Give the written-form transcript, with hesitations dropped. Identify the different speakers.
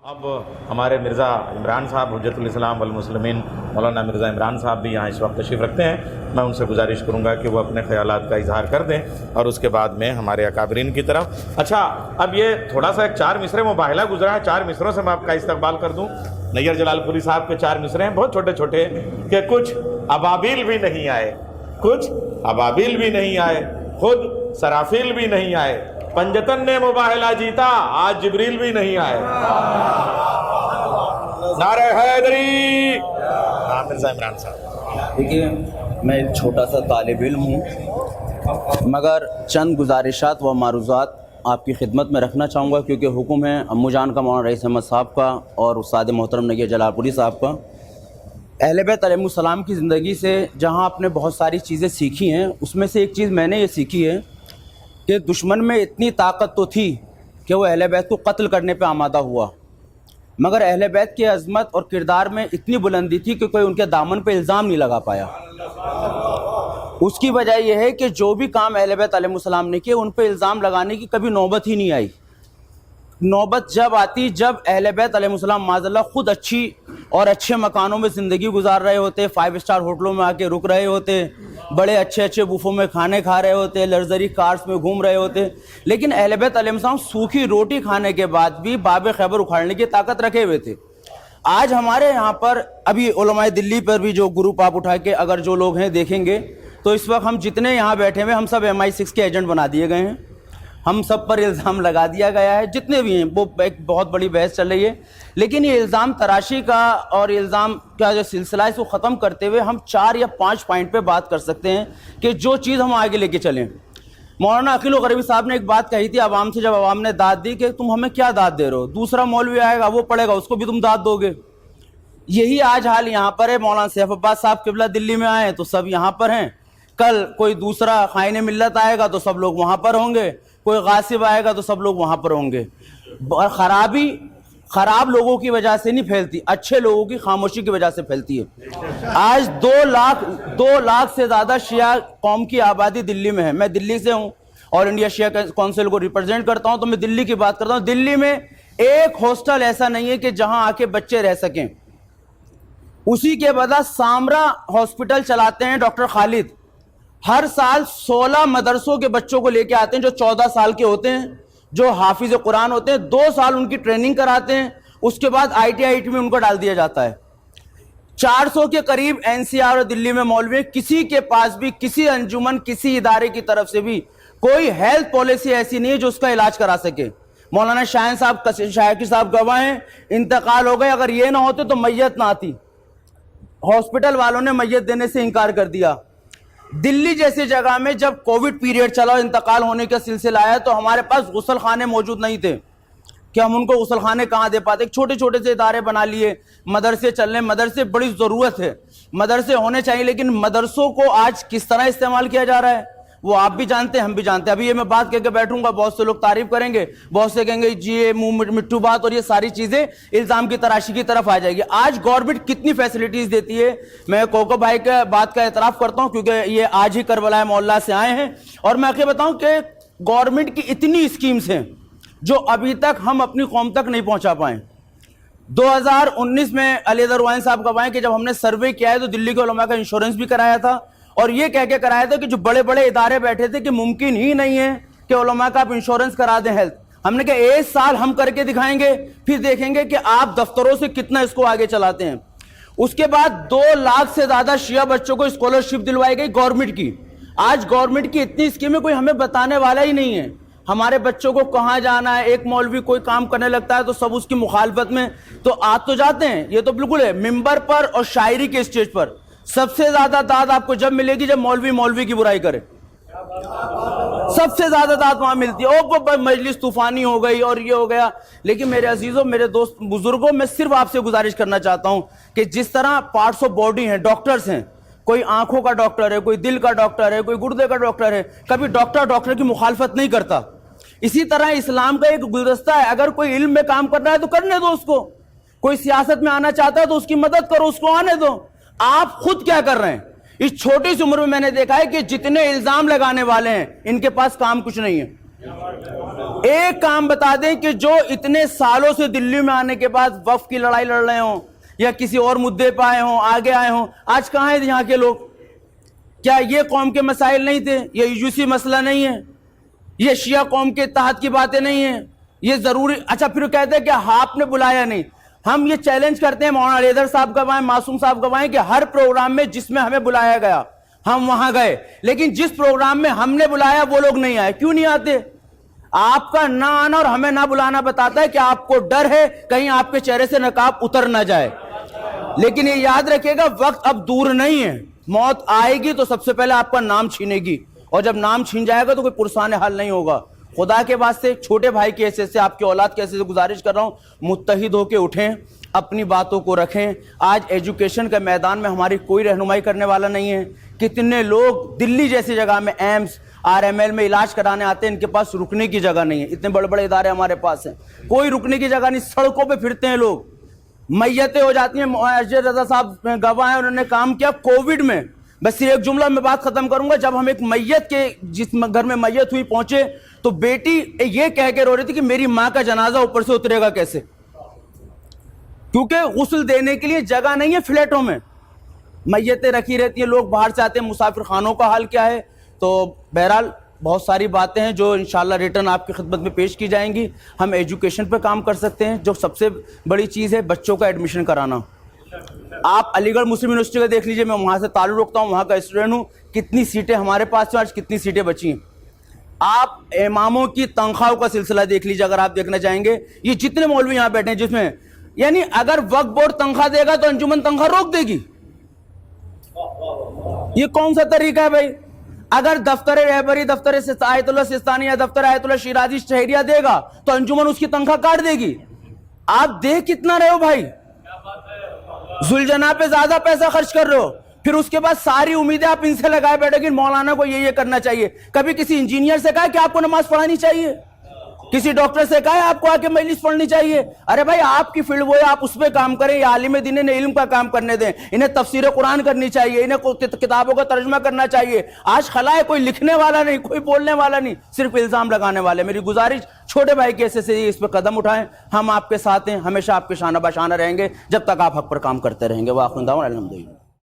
Speaker 1: اب ہمارے مرزا عمران صاحب حجت الاسلام والمسلمین مولانا مرزا عمران صاحب بھی یہاں اس وقت تشریف رکھتے ہیں. میں ان سے گزارش کروں گا کہ وہ اپنے خیالات کا اظہار کر دیں اور اس کے بعد میں ہمارے اکابرین کی طرف. اچھا، اب یہ تھوڑا سا ایک 4 مصرے مباہلہ گزرا ہے، 4 مصروں سے میں آپ کا استقبال کر دوں. نیر جلال پوری صاحب کے 4 مصرے ہیں بہت چھوٹے چھوٹے کہ کچھ ابابیل بھی نہیں آئے، کچھ ابابیل بھی نہیں آئے، خود سرافیل بھی نہیں آئے، پنجتن نے مباہلہ جیتا، آج جبریل بھی نہیں آئے. نعرہ حیدری. مرزا عمران صاحب.
Speaker 2: دیکھیے، میں ایک چھوٹا سا طالب علم ہوں، مگر چند گزارشات و معروضات آپ کی خدمت میں رکھنا چاہوں گا، کیونکہ حکم ہے امو جان کا، مولانا رئیس احمد صاحب کا اور استاد محترم نیر جلال پوری صاحب کا. اہل بیت علیہ السلام کی زندگی سے جہاں آپ نے بہت ساری چیزیں سیکھی ہیں، اس میں سے ایک چیز میں نے یہ سیکھی ہے کہ دشمن میں اتنی طاقت تو تھی کہ وہ اہل بیت کو قتل کرنے پہ آمادہ ہوا، مگر اہل بیت کی عظمت اور کردار میں اتنی بلندی تھی کہ کوئی ان کے دامن پہ الزام نہیں لگا پایا. اس کی وجہ یہ ہے کہ جو بھی کام اہل بیت علیہ السلام نے کیے ان پہ الزام لگانے کی کبھی نوبت ہی نہیں آئی. نوبت جب آتی جب اہل بیت علیہ السلام معاذ اللہ خود اچھی اور اچھے مکانوں میں زندگی گزار رہے ہوتے، 5 اسٹار ہوٹلوں میں آ کے رک رہے ہوتے، بڑے اچھے اچھے بوفوں میں کھانے کھا رہے ہوتے، لگژری کارز میں گھوم رہے ہوتے، لیکن اہل بیت علیہ السلام سوکھی روٹی کھانے کے بعد بھی باب خیبر اکھاڑنے کی طاقت رکھے ہوئے تھے. آج ہمارے یہاں پر ابھی علماء دلی پر بھی جو گروپ آپ اٹھا کے اگر جو لوگ ہیں دیکھیں گے تو اس وقت ہم جتنے یہاں بیٹھے ہوئے ہم سب MI6 کے ایجنٹ بنا دیے گئے ہیں. ہم سب پر الزام لگا دیا گیا ہے، جتنے بھی ہیں. وہ ایک بہت بڑی بحث چل رہی ہے، لیکن یہ الزام تراشی کا اور الزام کا جو سلسلہ ہے اس کو ختم کرتے ہوئے ہم 4 یا 5 پوائنٹ پہ بات کر سکتے ہیں کہ جو چیز ہم آگے لے کے چلیں. مولانا عقیل غریبی صاحب نے ایک بات کہی تھی عوام سے، جب عوام نے داد دی کہ تم ہمیں کیا داد دے رہے ہو، دوسرا مولوی آئے گا وہ پڑھے گا اس کو بھی تم داد دو گے. یہی آج حال یہاں پر ہے. مولانا سیف عباس صاحب قبلہ دلی میں آئے تو سب یہاں پر ہیں، کل کوئی دوسرا خائن ملت آئے گا تو سب لوگ وہاں پر ہوں گے، کوئی غاصب آئے گا تو سب لوگ وہاں پر ہوں گے. اور خرابی خراب لوگوں کی وجہ سے نہیں پھیلتی، اچھے لوگوں کی خاموشی کی وجہ سے پھیلتی ہے. آج 2 لاکھ سے زیادہ شیعہ قوم کی آبادی دلی میں ہے. میں دلی سے ہوں، آل انڈیا شیعہ کونسل کو ریپرزینٹ کرتا ہوں، تو میں دلی کی بات کرتا ہوں. دلی میں ایک ہاسٹل ایسا نہیں ہے کہ جہاں آ کے بچے رہ سکیں. اسی کے بدلہ سامرا ہاسپٹل چلاتے ہیں ڈاکٹر خالد. ہر سال 16 مدرسوں کے بچوں کو لے کے آتے ہیں جو 14 سال کے ہوتے ہیں، جو حافظ قرآن ہوتے ہیں. 2 سال ان کی ٹریننگ کراتے ہیں، اس کے بعد IIT میں ان کو ڈال دیا جاتا ہے. 400 کے قریب NCR اور دلی میں مولوی. کسی کے پاس بھی کسی انجمن کسی ادارے کی طرف سے بھی کوئی ہیلتھ پالیسی ایسی نہیں ہے جو اس کا علاج کرا سکے. مولانا شاہین صاحب شاہکی صاحب گواہ ہیں، انتقال ہو گئے. اگر یہ نہ ہوتے تو میت نہ آتی. ہاسپٹل والوں نے میت دینے سے انکار کر دیا. دلی جیسی جگہ میں جب کووڈ پیریڈ چلا، انتقال ہونے کا سلسلہ آیا تو ہمارے پاس غسل خانے موجود نہیں تھے کہ ہم ان کو غسل خانے کہاں دے پاتے. چھوٹے چھوٹے سے ادارے بنا لیے، مدرسے چل رہے. مدرسے بڑی ضرورت ہے، مدرسے ہونے چاہیے، لیکن مدرسوں کو آج کس طرح استعمال کیا جا رہا ہے وہ آپ بھی جانتے ہیں، ہم بھی جانتے ہیں. ابھی یہ میں بات کہہ کے بیٹھوں گا، بہت سے لوگ تعریف کریں گے، بہت سے کہیں گے جی یہ منہ مٹھو بات، اور یہ ساری چیزیں الزام کی تراشی کی طرف آ جائے گی. آج گورنمنٹ کتنی فیسلٹیز دیتی ہے. میں کوکو بھائی کے بات کا اعتراف کرتا ہوں کیونکہ یہ آج ہی کربلا معلیٰ سے آئے ہیں، اور میں آپ کو بتاؤں کہ گورنمنٹ کی اتنی اسکیمز ہیں جو ابھی تک ہم اپنی قوم تک نہیں پہنچا پائیں. 2019 میں علی دروائن صاحب گواہیں کہ جب ہم نے سروے کیا ہے تو دلی کے علماء کا انشورنس بھی کرایا تھا، اور یہ کہہ کے کرایا تھا کہ جو بڑے بڑے ادارے بیٹھے تھے کہ ممکن ہی نہیں ہے کہ علماء کا آپ انشورنس کرا دیں ہیلتھ. ہم نے کہا 1 سال ہم کر کے دکھائیں گے، پھر دیکھیں گے کہ آپ دفتروں سے کتنا اس کو آگے چلاتے ہیں. اس کے بعد 2 لاکھ سے زیادہ شیعہ بچوں کو اسکالرشپ دلوائی گئی گورنمنٹ کی. آج گورنمنٹ کی اتنی اسکیمیں کوئی ہمیں بتانے والا ہی نہیں ہے. ہمارے بچوں کو کہاں جانا ہے، ایک مولوی کوئی کام کرنے لگتا ہے تو سب اس کی مخالفت میں تو آج تو جاتے ہیں. یہ تو بالکل ہے، ممبر پر اور شاعری کے اسٹیج پر سب سے زیادہ داد آپ کو جب ملے گی جب مولوی کی برائی کرے. سب سے زیادہ داد وہاں ملتی ہے. او مجلس طوفانی ہو گئی اور یہ ہو گیا. لیکن میرے عزیزوں، میرے دوست بزرگوں، میں صرف آپ سے گزارش کرنا چاہتا ہوں کہ جس طرح پارٹس آف باڈی ہیں، ڈاکٹرز ہیں، کوئی آنکھوں کا ڈاکٹر ہے، کوئی دل کا ڈاکٹر ہے، کوئی گردے کا ڈاکٹر ہے، کبھی ڈاکٹر کی مخالفت نہیں کرتا. اسی طرح اسلام کا ایک گلدستہ ہے. اگر کوئی علم میں کام کر رہا ہے تو کرنے دو اس کو. کوئی سیاست میں آنا چاہتا ہے تو اس کی مدد کرو، اس کو آنے دو. آپ خود کیا کر رہے ہیں؟ اس چھوٹی سی عمر میں نے دیکھا ہے کہ جتنے الزام لگانے والے ہیں ان کے پاس کام کچھ نہیں ہے. ایک کام بتا دیں کہ جو اتنے سالوں سے دلی میں آنے کے بعد وقف کی لڑائی لڑ رہے ہوں یا کسی اور مدعے پہ آئے ہوں, آگے آئے ہوں, آج کہاں ہیں یہاں کے لوگ؟ کیا یہ قوم کے مسائل نہیں تھے؟ یہ ایجوسی مسئلہ نہیں ہے؟ یہ شیعہ قوم کے اتحاد کی باتیں نہیں ہیں؟ یہ ضروری؟ اچھا پھر کہتے ہیں کہ آپ نے بلایا نہیں. ہم یہ چیلنج کرتے ہیں, مولانا علی حیدر صاحب گوائیں, معصوم صاحب گوائیں, کہ ہر پروگرام میں جس میں ہمیں بلایا گیا ہم وہاں گئے, لیکن جس پروگرام میں ہم نے بلایا وہ لوگ نہیں آئے. کیوں نہیں آتے؟ آپ کا نہ آنا اور ہمیں نہ بلانا بتاتا ہے کہ آپ کو ڈر ہے کہیں آپ کے چہرے سے نقاب اتر نہ جائے. لیکن یہ یاد رکھیے گا, وقت اب دور نہیں ہے. موت آئے گی تو سب سے پہلے آپ کا نام چھینے گی, اور جب نام چھین جائے گا تو کوئی پرسان حل نہیں ہوگا. خدا کے واسطے چھوٹے بھائی کی حیثیت سے, آپ کی اولاد کی حیثیت سے گزارش کر رہا ہوں, متحد ہو کے اٹھیں, اپنی باتوں کو رکھیں. آج ایجوکیشن کے میدان میں ہماری کوئی رہنمائی کرنے والا نہیں ہے. کتنے لوگ دلی جیسی جگہ میں ایمس RML میں علاج کرانے آتے ہیں, ان کے پاس رکنے کی جگہ نہیں ہے. اتنے بڑے بڑے ادارے ہمارے پاس ہیں, کوئی رکنے کی جگہ نہیں, سڑکوں پہ پھرتے ہیں لوگ, میتیں ہو جاتی ہیں. ارشد رضا صاحب گواہ ہیں, انہوں نے کام کیا کووڈ میں. بس ایک جملہ میں بات ختم کروں گا. جب ہم ایک میت کے, جس گھر میں میت ہوئی, پہنچے تو بیٹی یہ کہہ کے رو رہی تھی کہ میری ماں کا جنازہ اوپر سے اترے گا کیسے, کیونکہ غسل دینے کے لیے جگہ نہیں ہے فلیٹوں میں, میتیں رکھی رہتی ہیں, لوگ باہر سے آتے ہیں. مسافر خانوں کا حال کیا ہے؟ تو بہرحال بہت ساری باتیں ہیں جو انشاءاللہ ریٹرن آپ کی خدمت میں پیش کی جائیں گی. ہم ایجوکیشن پہ کام کر سکتے ہیں, جو سب سے بڑی چیز ہے بچوں کا ایڈمیشن کرانا. آپ علی گڑھ مسلم یونیورسٹی کا دیکھ لیجئے, میں وہاں سے تعلق رکھتا ہوں, وہاں کا اسٹوڈنٹ ہوں. کتنی سیٹیں ہمارے پاس ہیں, آج کتنی سیٹیں بچی ہیں. آپ اماموں کی تنخواہوں کا سلسلہ دیکھ لیجئے, اگر آپ دیکھنا چاہیں گے. یہ جتنے مولوی یہاں بیٹھے ہیں, جس میں یعنی اگر وقف بورڈ تنخواہ دے گا تو انجمن تنخواہ روک دے گی. یہ کون سا طریقہ ہے بھائی؟ اگر دفتر رہبری, دفتر آیت اللہ سستانی یا دفتر آیت اللہ شیرازی شہریہ دے گا تو انجمن اس کی تنخواہ کاٹ دے گی. آپ دے کتنا رہے ہو بھائی؟ ذوالجناح پہ زیادہ پیسہ خرچ کر رہے ہو, پھر اس کے بعد ساری امیدیں آپ ان سے لگائے بیٹھے کہ مولانا کو یہ کرنا چاہیے. کبھی کسی انجینئر سے کہا کہ آپ کو نماز پڑھانی چاہیے؟ کسی ڈاکٹر سے کہا ہے آپ کو آ کے مجلس پڑھنی چاہیے؟ ارے بھائی آپ کی فیلڈ وہ ہے, آپ اس پہ کام کریں. یہ عالم دین انہیں علم کا کام کرنے دیں, انہیں تفسیر قرآن کرنی چاہیے, انہیں کتابوں کا ترجمہ کرنا چاہیے. آج خلا ہے, کوئی لکھنے والا نہیں, کوئی بولنے والا نہیں, صرف الزام لگانے والے. میری گزارش چھوٹے بھائی کی حیثیت سے اس پہ قدم اٹھائیں. ہم آپ کے ساتھ ہیں, ہمیشہ آپ کے شانہ بہ شانہ رہیں گے جب تک آپ حق پر کام کرتے رہیں گے. وآخر دعوانا الحمدللہ.